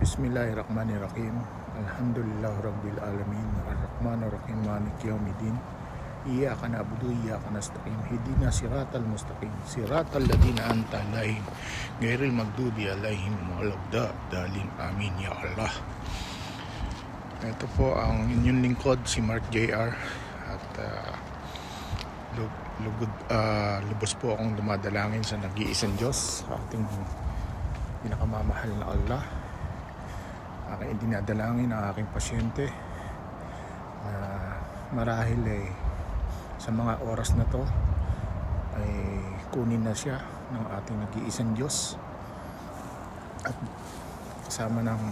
Bismillahirrahmanirrahim. Alhamdulillah Rabbil Alamin. Ar-Rahmanir-Rahim. Malik Yawmiddin. Iyyaka na'budu wa iyyaka nasta'in. Ihdina siratal mustaqim. Siratal ladzina an'amta 'alaihim ghairil maghdubi 'alaihim waladdallin. Amin ya Allah. Ito po ang inyong lingkod, si Mark JR. At lubos po akong dumadalangin sa nag-iisang Diyos, ating pinakamamahal na Allah. Aking dinadalangin ang aking pasyente na marahil sa mga oras na to ay kunin na siya ng ating nag-iisang Diyos at kasama ng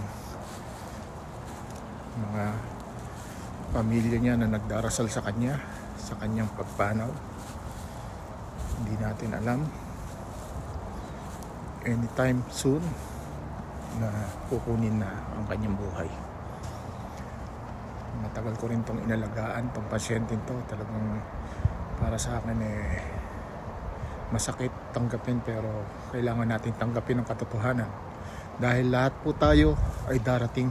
mga pamilya niya na nagdarasal sa kanya, sa kanyang pagpanaw. Hindi natin alam, anytime soon na kukunin na ang kanyang buhay. Matagal ko rin itong inalagaan, itong pasyente to. Talagang para sa akin masakit tanggapin, pero kailangan natin tanggapin ang katotohanan dahil lahat po tayo ay darating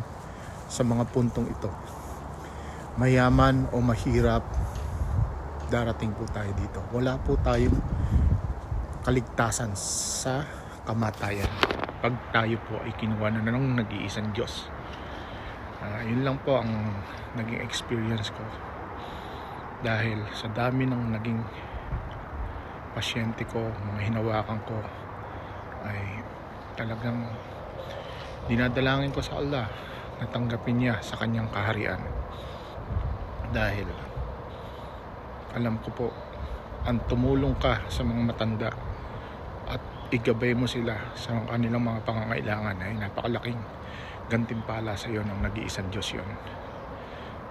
sa mga puntong ito. Mayaman o mahirap, darating po tayo dito. Wala po tayong kaligtasan sa kamatayan pag tayo po ay kinuha na ng nag-iisang Diyos. Yun lang po ang naging experience ko, dahil sa dami ng naging pasyente ko, mga hinawakan ko, ay talagang dinadalangin ko sa Allah na tanggapin niya sa kanyang kaharian. Dahil alam ko po, ang tumulong ka sa mga matanda at igabay mo sila sa kanilang mga pangangailangan ay napakalaking gantimpala sa iyo ng nag-iisang Diyos yun.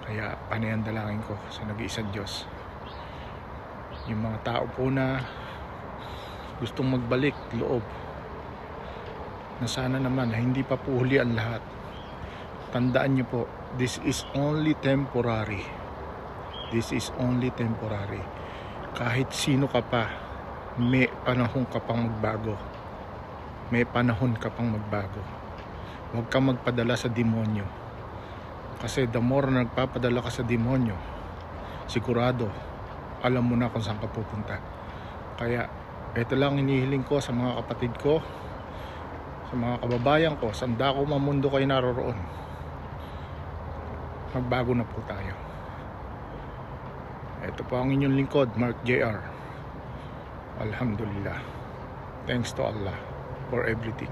Kaya panayandalangin ko sa nag-iisang Diyos yung mga tao po na gustong magbalik loob, na sana naman hindi pa po huli ang lahat. Tandaan niyo po, this is only temporary. This is only temporary. Kahit sino ka pa, may panahon ka pang magbago. May panahon ka pang magbago. Huwag kang magpadala sa demonyo. Kasi the more na nagpapadala ka sa demonyo, sigurado, alam mo na kung saan ka pupunta. Kaya, ito lang hinihiling ko sa mga kapatid ko, sa mga kababayan ko, saan dako man mundo kayo naroroon. Magbago na po tayo. Ito po ang inyong lingkod, Mark JR. Alhamdulillah. Thanks to Allah for everything.